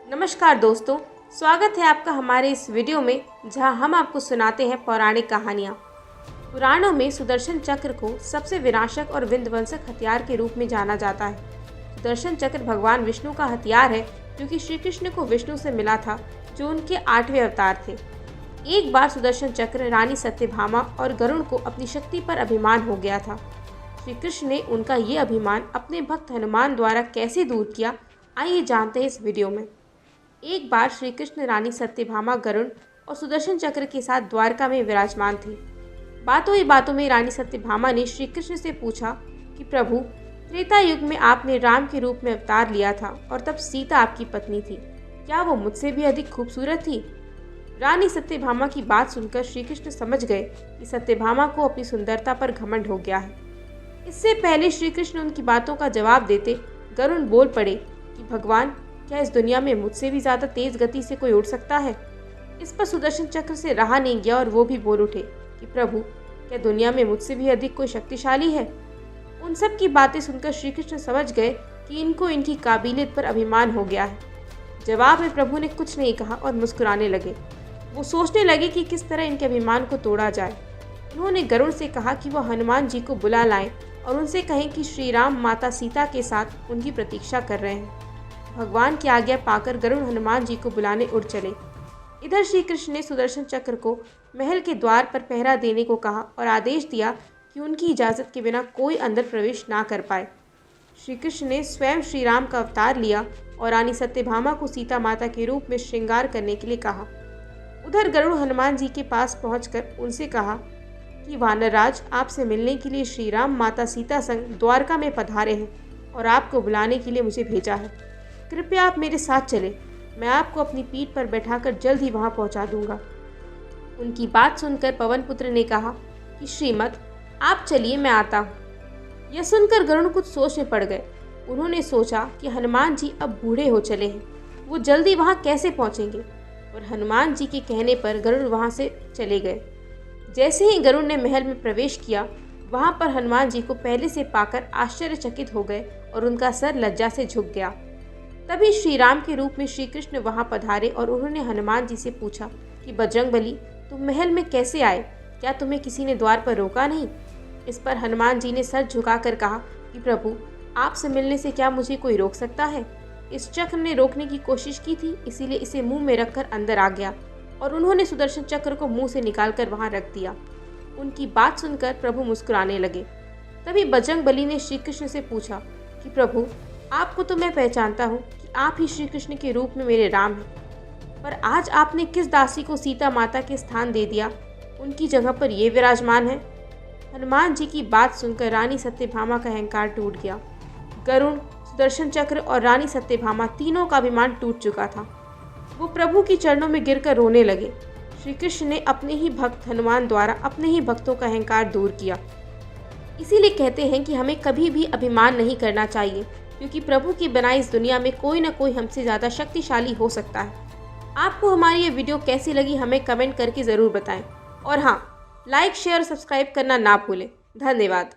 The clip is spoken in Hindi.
नमस्कार दोस्तों, स्वागत है आपका हमारे इस वीडियो में जहां हम आपको सुनाते हैं पौराणिक कहानियां। पुराणों में सुदर्शन चक्र को सबसे विनाशक और विध्वंसक हथियार के रूप में जाना जाता है। सुदर्शन चक्र भगवान विष्णु का हथियार है जो कि श्री कृष्ण को विष्णु से मिला था, जो उनके 8वें अवतार थे। एक बार सुदर्शन चक्र रानी सत्यभामा और गरुड़ को अपनी शक्ति पर अभिमान हो गया था। श्री कृष्ण ने उनका ये अभिमान अपने भक्त हनुमान द्वारा कैसे दूर किया, आइए जानते हैं इस वीडियो में। एक बार श्री कृष्ण रानी सत्यभामा, गरुड़ और सुदर्शन चक्र के साथ द्वारका में विराजमान थे। बातों ही बातों में रानी सत्यभामा ने श्री कृष्ण से पूछा कि प्रभु, त्रेता युग में आपने राम के रूप में अवतार लिया था और तब सीता आपकी पत्नी थी, क्या वो मुझसे भी अधिक खूबसूरत थी? रानी सत्यभामा की बात सुनकर श्री कृष्ण समझ गए कि सत्यभामा को अपनी सुंदरता पर घमंड हो गया है। इससे पहले श्री कृष्ण उनकी बातों का जवाब देते गरुड़ बोल पड़े कि भगवान, क्या इस दुनिया में मुझसे भी ज्यादा तेज गति से कोई उड़ सकता है? इस पर सुदर्शन चक्र से रहा नहीं गया और वो भी बोल उठे कि प्रभु, क्या दुनिया में मुझसे भी अधिक कोई शक्तिशाली है? उन सब की बातें सुनकर श्री कृष्ण समझ गए कि इनको इनकी काबिलियत पर अभिमान हो गया है। जवाब में प्रभु ने कुछ नहीं कहा और मुस्कुराने लगे। वो सोचने लगे कि किस तरह इनके अभिमान को तोड़ा जाए। उन्होंने गरुड़ से कहा कि वह हनुमान जी को बुला लाएं और उनसे कहें कि श्री राम माता सीता के साथ उनकी प्रतीक्षा कर रहे हैं। भगवान की आज्ञा पाकर गरुड़ हनुमान जी को बुलाने उड़ चले। इधर श्री कृष्ण ने सुदर्शन चक्र को महल के द्वार पर पहरा देने को कहा और आदेश दिया कि उनकी इजाज़त के बिना कोई अंदर प्रवेश ना कर पाए। श्री कृष्ण ने स्वयं श्री राम का अवतार लिया और रानी सत्यभामा को सीता माता के रूप में श्रृंगार करने के लिए कहा। उधर गरुड़ हनुमान जी के पास पहुंचकर उनसे कहा कि वानरराज, आपसे मिलने के लिए श्री राम माता सीता संग द्वारका में पधारे हैं और आपको बुलाने के लिए मुझे भेजा है। कृपया आप मेरे साथ चले, मैं आपको अपनी पीठ पर बैठाकर जल्द ही वहां पहुंचा दूंगा। उनकी बात सुनकर पवन पुत्र ने कहा कि श्रीमत, आप चलिए, मैं आता हूँ। यह सुनकर गरुड़ कुछ सोच में पड़ गए। उन्होंने सोचा कि हनुमान जी अब बूढ़े हो चले हैं, वो जल्दी वहां कैसे पहुंचेंगे? और हनुमान जी के कहने पर गरुड़ वहां से चले गए। जैसे ही गरुड़ ने महल में प्रवेश किया, वहां पर हनुमान जी को पहले से पाकर आश्चर्यचकित हो गए और उनका सर लज्जा से झुक गया। तभी श्री राम के रूप में श्री कृष्ण वहां पधारे और उन्होंने हनुमान जी से पूछा कि बजरंगबली, तुम महल में कैसे आए? क्या तुम्हें किसी ने द्वार पर रोका नहीं? इस पर हनुमान जी ने सर झुकाकर कहा कि प्रभु, आपसे मिलने से क्या मुझे कोई रोक सकता है? इस चक्र ने रोकने की कोशिश की थी, इसीलिए इसे मुंह में रखकर अंदर आ गया। और उन्होंने सुदर्शन चक्र को मुंह से निकालकर वहां रख दिया। उनकी बात सुनकर प्रभु मुस्कुराने लगे। तभी बजरंगबली ने श्री कृष्ण से पूछा कि प्रभु, आपको तो मैं पहचानता हूँ कि आप ही श्री कृष्ण के रूप में मेरे राम हैं, पर आज आपने किस दासी को सीता माता के स्थान दे दिया? उनकी जगह पर ये विराजमान है। हनुमान जी की बात सुनकर रानी सत्यभामा का अहंकार टूट गया। गरुड़, सुदर्शन चक्र और रानी सत्यभामा तीनों का अभिमान टूट चुका था। वो प्रभु की चरणों में गिरकर रोने लगे। श्री कृष्ण ने अपने ही भक्त हनुमान द्वारा अपने ही भक्तों का अहंकार दूर किया। इसीलिए कहते हैं कि हमें कभी भी अभिमान नहीं करना चाहिए, क्योंकि प्रभु की बनाई इस दुनिया में कोई ना कोई हमसे ज़्यादा शक्तिशाली हो सकता है। आपको हमारी ये वीडियो कैसी लगी हमें कमेंट करके ज़रूर बताएं। और हाँ, लाइक, शेयर और सब्सक्राइब करना ना भूलें। धन्यवाद।